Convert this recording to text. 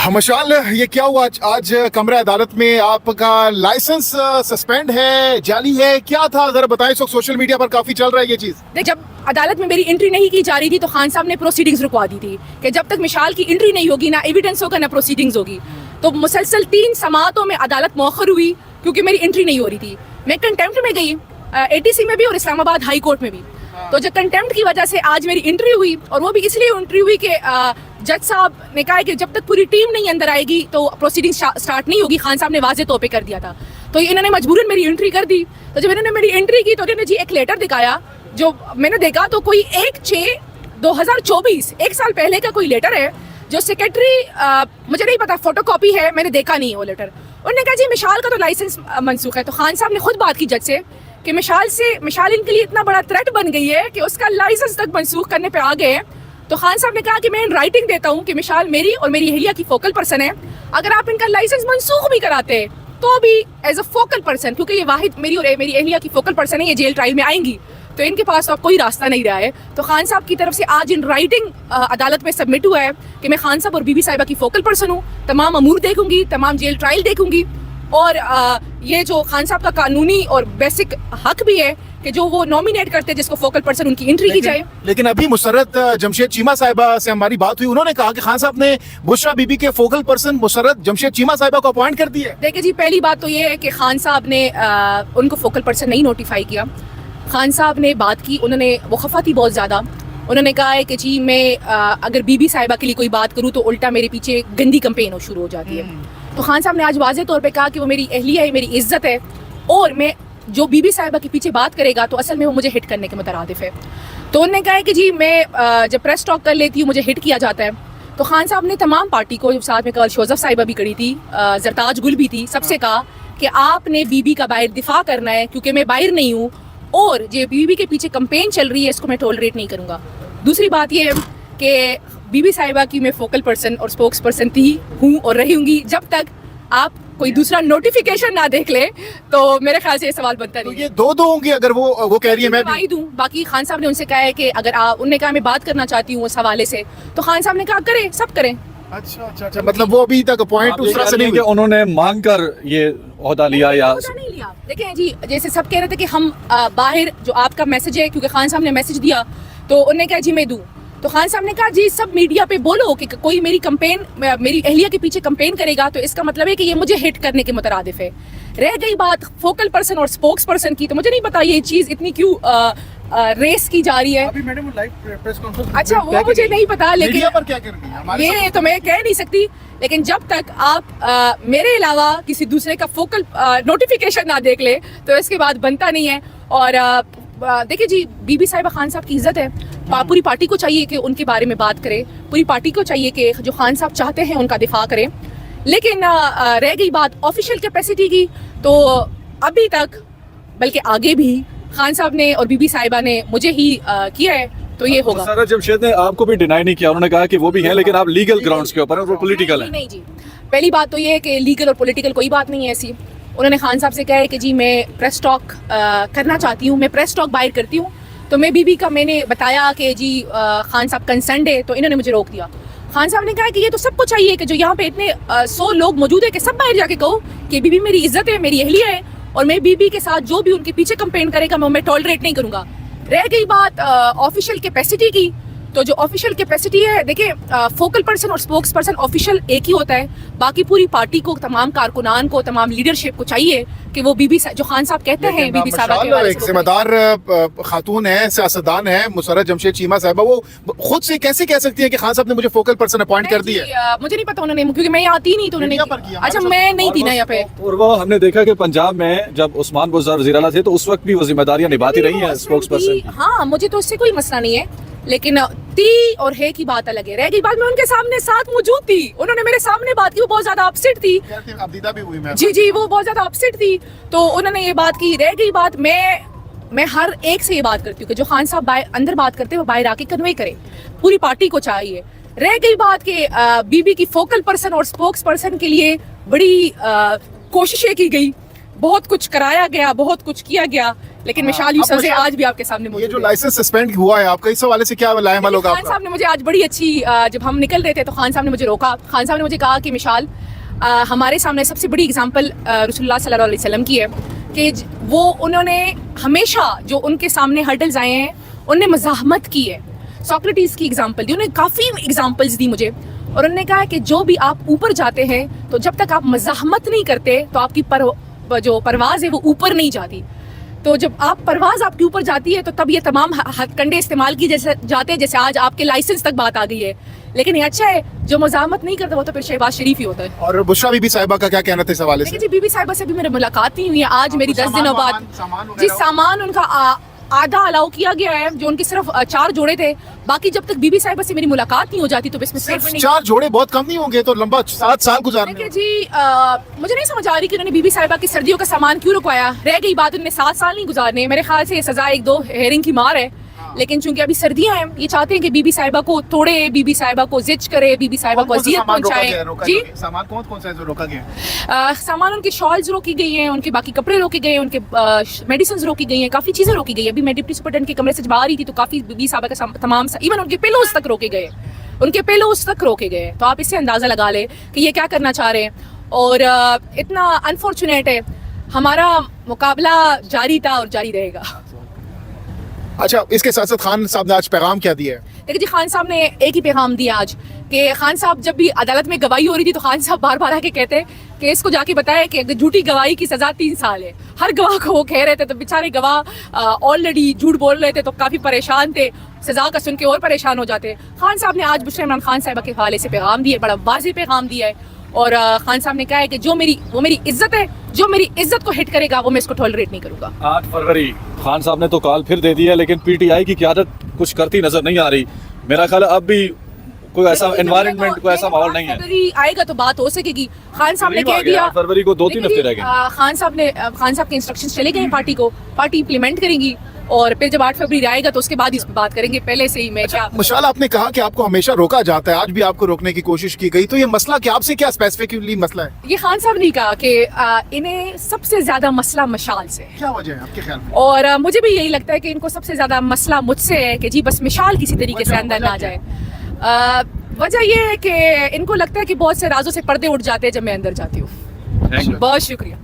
मशाल, ये क्या हुआ आज कमरा अदालत में? आपका लाइसेंस सस्पेंड है, जाली है, क्या था जरा बताएं। सोशल मीडिया पर काफी चल रहा है ये चीज। जब अदालत में मेरी एंट्री नहीं की जा रही थी तो खान साहब ने प्रोसीडिंग्स रुकवा दी थी कि जब तक मिशाल की एंट्री नहीं होगी ना एविडेंस होगा ना प्रोसीडिंग्स होगी। तो मुसलसल 3 समातों में अदालत मौखर हुई क्योंकि मेरी एंट्री नहीं हो रही थी। मैं कंटेम्प्ट में गई, एटीसी में भी और इस्लामाबाद हाई कोर्ट में भी। तो जब कंटेम्प्ट की वजह से आज मेरी एंट्री हुई, और वो भी इसलिए एंट्री हुई कि जज साहब ने कहा कि जब तक पूरी टीम नहीं अंदर आएगी तो प्रोसीडिंग स्टार्ट नहीं होगी। खान साहब ने वाज़े तौर पे कर दिया था, तो इन्होंने मजबूरन मेरी एंट्री कर दी। तो जब इन्होंने मेरी एंट्री की तो इन्होंने जी एक लेटर दिखाया, जो मैंने देखा तो कोई 1/6/2024 1 साल पहले का कोई लेटर है, जो सेक्रेटरी मुझे नहीं पता, फोटोकॉपी है, मैंने देखा नहीं है वो लेटर। उन्होंने कहा जी मिशाल का तो लाइसेंस मनसूख है। तो खान साहब ने खुद बात की जज से कि मिशाल इनके लिए इतना बड़ा थ्रेट बन गई है कि उसका लाइसेंस तक मनसूख करने पे आ गए हैं। तो खान साहब ने कहा कि मैं इन राइटिंग देता हूँ कि मिशाल मेरी और मेरी अहलिया की फोकल पर्सन है। अगर आप इनका लाइसेंस मनसूख भी कराते तो भी एज अ फोकल पर्सन, क्योंकि ये वाहिद मेरी और मेरी अहलिया की फोकल पर्सन है, ये जेल ट्रायल में आएंगी, तो इनके पास तो अब कोई रास्ता नहीं रहा है। तो खान साहब की तरफ से आज इन राइटिंग अदालत में सबमिट हुआ है कि मैं खान साहब और बीबी साहिबा की फोकल पर्सन हूँ, तमाम अमूर देखूंगी, तमाम जेल ट्रायल देखूंगी, और ये जो खान साहब का कानूनी और बेसिक हक भी है कि जो वो नॉमिनेट करते हैं जिसको फोकल पर्सन उनकी एंट्री की जाए। लेकिन अभी मुसर्रत जमशेद चीमा साहिबा से हमारी बात हुई, उन्होंने कहा कि खान साहब ने बुशरा बीबी के फोकल पर्सन मुसर्रत जमशेद चीमा साहिबा को अपॉइंट कर दिया है। देखिए जी, पहली बात तो ये है कि खान साहब ने उनको फोकल पर्सन नहीं नोटिफाई किया। खान साहब ने बात की, उन्होंने वो खफा थी बहुत ज़्यादा। उन्होंने कहा है कि जी मैं अगर बीबी साहिबा के लिए कोई बात करूँ तो उल्टा मेरे पीछे गंदी कंपेन शुरू हो जाती है। तो खान साहब ने आज वाज़े तौर पे कहा कि वो मेरी अहलिया है, मेरी इज्जत है, और मैं जो बीबी साहिबा के पीछे बात करेगा तो असल में वो मुझे हिट करने के मुतरादिफ है। तो उन्होंने कहा है कि जी मैं जब प्रेस टॉक कर लेती हूँ मुझे हिट किया जाता है। तो खान साहब ने तमाम पार्टी को, साथ में कल शोजफ साहिबा भी खड़ी थी, जरताज गुल भी थी, सबसे कहा कि आपने बीबी का बाहर दिफा करना है, क्योंकि मैं बाहर नहीं हूँ और जो बीबी के पीछे कंपेन चल रही है इसको मैं टॉलरेट नहीं करूँगा। दूसरी बात ये है कि बीबी साहिबा की मैं फोकल पर्सन और स्पोक्स पर्सन थी, हूँ और रहूँगी जब तक आप कोई दूसरा नोटिफिकेशन ना देख ले। तो मेरे ख्याल से ये सवाल बनता नहीं। तो ये दो होंगी अगर वो कह रही है मैं भी दूं। बाकी खान साहब ने उनसे कहा है कि अगर उन्होंने कहा मैं बात करना चाहती हूँ उस हवाले से, तो खान साहब ने कहा करें, सब करें। अच्छा, मतलब वो अभी तक अपॉइंट दूसरा से नहीं, उन्होंने मांग कर ये ओहदा लिया या नहीं लिया। देखें जी, जैसे सब कह रहे थे कि हम बाहर जो आपका मैसेज है, क्योंकि खान साहब ने मैसेज दिया तो उन्होंने कहा जी मैं दूं। तो खान साहब ने कहा जी सब मीडिया पे बोलो कि कोई मेरी अहलिया के पीछे कंपेन करेगा तो इसका मतलब है कि ये मुझे हिट करने के मुतरादिफ है। रह गई बात फोकल पर्सन और स्पोक्स पर्सन की, तो मुझे नहीं पता ये चीज़ इतनी क्यों रेस की जा रही है। अभी मैडम लाइव प्रेस कॉन्फ्रेंस, अच्छा वो मुझे नहीं पता, लेकिन पर क्या कर रही है ये तो मैं कह नहीं सकती। लेकिन जब तक आप मेरे अलावा किसी दूसरे का फोकल नोटिफिकेशन ना देख ले तो इसके बाद बनता नहीं है। और देखिए जी, बीबी साहिबा खान साहब की इज्जत है, पूरी पार्टी को चाहिए कि उनके बारे में बात करें, पूरी पार्टी को चाहिए कि जो खान साहब चाहते हैं उनका दिफा करें। लेकिन रह गई बात ऑफिशियल कैपेसिटी की, तो अभी तक बल्कि आगे भी खान साहब ने और बीबी साहिबा ने मुझे ही किया है, तो ये होगा। मुसर्रत जमशेद ने आपको भी डिनाई नहीं किया, उन्होंने कहा कि वो भी हैं लेकिन आप लीगल ग्राउंड्स के ऊपर हैं और वो पॉलिटिकल हैं। नहीं जी, पहली बात तो ये है कि लीगल और पॉलिटिकल कोई बात नहीं है ऐसी। उन्होंने खान साहब से कहा है कि जी मैं प्रेस टॉक करना चाहती हूँ, मैं प्रेस टॉक बाहर करती हूँ। तो मैं बीबी का मैंने बताया कि जी खान साहब कंसर्न्ड है, तो इन्होंने मुझे रोक दिया। खान साहब ने कहा कि ये तो सबको चाहिए कि जो यहाँ पे इतने 100 लोग मौजूद है कि सब बाहर जाके कहो कि बीबी मेरी इज्जत है, मेरी अहलिया है, और मैं बीबी के साथ जो भी उनके पीछे कंपेन करेगा मैं टॉलरेट नहीं करूँगा। रह गई बात ऑफिशियल कैपेसिटी की, तो जो ऑफिशियल कैपेसिटी है, देखिए फोकल पर्सन और स्पोक्स पर्सन ऑफिशियल एक ही होता है। बाकी पूरी पार्टी को, तमाम कारकुनान को, तमाम लीडरशिप को चाहिए कि वो बीबी जो खान साहब कहते हैं बीबी साहिबा एक जिम्मेदार खातून है, सियासतदान है मुसर्रत जमशेद चीमा साहिबा, वो खुद से कैसे कह सकती है कि खान साहब ने मुझे फोकल पर्सन अपॉइंट कर दिया है? मुझे नहीं पता उन्होंने, क्योंकि मैं यहाँ आती नहीं, तो उन्होंने अच्छा मैं नहीं थी ना यहाँ पे। और वो हमने देखा कि पंजाब में जब उस्मान बुज़दार वज़ीर आला थे तो उस वक्त भी वो जिम्मेदारियां निभाती रही हैं स्पोक्स पर्सन। हाँ, मुझे तो इससे कोई मसला नहीं है, लेकिन ती और है की बात अलग है। रह गई बात, मैं उनके सामने साथ मौजूद थी, उन्होंने मेरे सामने बात की, वो बहुत ज्यादा अपसेट थी। भी हुई मैं जी, वो बहुत ज्यादा अपसेट थी, तो उन्होंने ये बात की। रह गई बात, मैं हर एक से ये बात करती हूँ कि जो खान साहब अंदर बात करते हैं वो बाहर आके कन्वे करे, पूरी पार्टी को चाहिए। रह गई बात कि बीबी की फोकल पर्सन और स्पोक्स पर्सन के लिए बड़ी कोशिशें की गई, बहुत कुछ कराया गया, बहुत कुछ किया गया, लेकिन मिशाल यूसुफ से आज भी आपके सामने ये मौजूद जो है। लाइसेंस सस्पेंड हुआ है आपका, इस हवाले से क्या लाएमल होगा खान आपका? साहब ने मुझे आज बड़ी अच्छी जब हम निकल रहे थे तो खान साहब ने मुझे रोका। खान साहब ने मुझे कहा कि मिशाल हमारे सामने सबसे बड़ी एग्जांपल रसूलुल्लाह सल्लल्लाहु अलैहि वसल्लम की है कि वो उन्होंने हमेशा जो उनके सामने हर्डल्स आए हैं उनने मज़ाहमत की है। सोक्रेटिस की एग्जांपल दी, उन्होंने काफ़ी एग्जांपल्स दी मुझे, और उन्होंने कहा कि जो भी आप ऊपर जाते हैं तो जब तक आप मज़ाहमत नहीं करते तो आपकी जो परवाज़ है वो ऊपर नहीं जाती। तो जब आप परवाज़ आपके ऊपर जाती है तो तब ये तमाम हथकंडे इस्तेमाल किए जैसे जाते हैं, जैसे आज आपके लाइसेंस तक बात आ गई है। लेकिन ये अच्छा है, जो मज़ाहमत नहीं करता वो तो फिर शहबाज शरीफ ही होता है। और बुशरा बीबी साहिबा का क्या कहना था इस हवाले से? देखिए जी, बीबी साहिबा से भी मेरी मुलाकात नहीं हुई है आज मेरी 10 दिनों बाद। सामान जी सामान उनका आधा अलाउ किया गया है, जो उनके सिर्फ 4 जोड़े थे। बाकी जब तक बीबी साहिबा से मेरी मुलाकात नहीं हो जाती तो इसमें सिर्फ स्टेटमेंट नहीं। 4 जोड़े बहुत कम नहीं होंगे? तो लंबा 7 साल गुजारने देखिए जी, मुझे नहीं समझ आ रही कि उन्होंने बीबी साहिबा की सर्दियों का सामान क्यों रुकवाया। रह गई बात, उन्होंने 7 साल नहीं गुजारने। मेरे ख्याल से ये सजा 1-2 हेयरिंग की मार है, लेकिन चूंकि अभी सर्दियां हैं, ये चाहते हैं कि बीबी साहिबा को तोड़े, बीबी साहिबा को जिच करे, बीबी साहिबा को अजियत पहुंचाए। जी सामान कौन सा है जो रोका गया? सामान उनके शॉल्स रोकी गई हैं, उनके बाकी कपड़े रोके गए हैं, उनके मेडिसिन रोकी गई हैं, काफ़ी चीज़ें रोकी गई हैं। अभी मैं डिप्टी सुपरटेंडेंट के कमरे से जब आ रही थी तो काफ़ी बीबी साहिबा का तमाम इवन उनके पिलोज तक रोके गए, उनके पिलोज तक रोके गए। तो आप इससे अंदाज़ा लगा ले कि ये क्या करना चाह रहे हैं। और इतना अनफॉर्चुनेट है, हमारा मुकाबला जारी था और जारी रहेगा। अच्छा, इसके साथ साथ खान साहब ने आज पैगाम क्या दिया है? देखिए जी, खान साहब ने एक ही पैगाम दिया आज कि खान साहब जब भी अदालत में गवाही हो रही थी तो खान साहब बार बार आके कहते कि इसको जाके बताया कि अगर झूठी गवाही की सज़ा 3 साल है। हर गवाह को वो कह रहे थे, तो बेचारे गवाह ऑलरेडी झूठ बोल रहे थे तो काफ़ी परेशान थे, सज़ा का सुन के और परेशान हो जाते। खान साहब ने आज बुशरा इमरान खान साहिबा के हवाले से पैगाम दिया, बड़ा वाज़ेह पैगाम दिया है। और खान साहब ने कहा है कि जो मेरी इज्जत है, जो मेरी इज्जत को हिट करेगा वो मैं इसको टॉलरेट नहीं करूँगा। 8 फरवरी खान साहब ने तो कॉल फिर दे दी है, लेकिन पीटीआई की क़यादत कुछ करती नजर नहीं आ रही। मेरा ख्याल है अब भी कोई ऐसा एनवायरनमेंट, कोई ऐसा माहौल नहीं है। फरवरी आएगा तो बात हो सकेगी। खान साहब ने कह दिया 8 फरवरी को 2-3 हफ्ते रह गए। खान साहब के इंस्ट्रक्शंस चले गए हैं पार्टी को, पार्टी इम्प्लीमेंट करेंगी और फिर जब 8 फरवरी आएगा तो उसके बाद इस पर बात करेंगे। पहले से ही मैं क्या मुशाल, आपने कहा कि आपको हमेशा रोका जाता है, आज भी आपको रोकने की कोशिश की गई, तो ये मसला क्या, आपसे क्या स्पेसिफिकली मसला है? ये खान साहब ने कहा कि इन्हें सबसे ज्यादा मसला मशाल से है। क्या वजह है आपके ख्याल में? और मुझे भी यही लगता है कि इनको सबसे ज्यादा मसला मुझसे है कि जी बस मिशाल किसी तरीके से अंदर ना जाए। वजह ये है कि इनको लगता है कि बहुत से राजों से पर्दे उठ जाते हैं जब मैं अंदर जाती हूँ। बहुत शुक्रिया।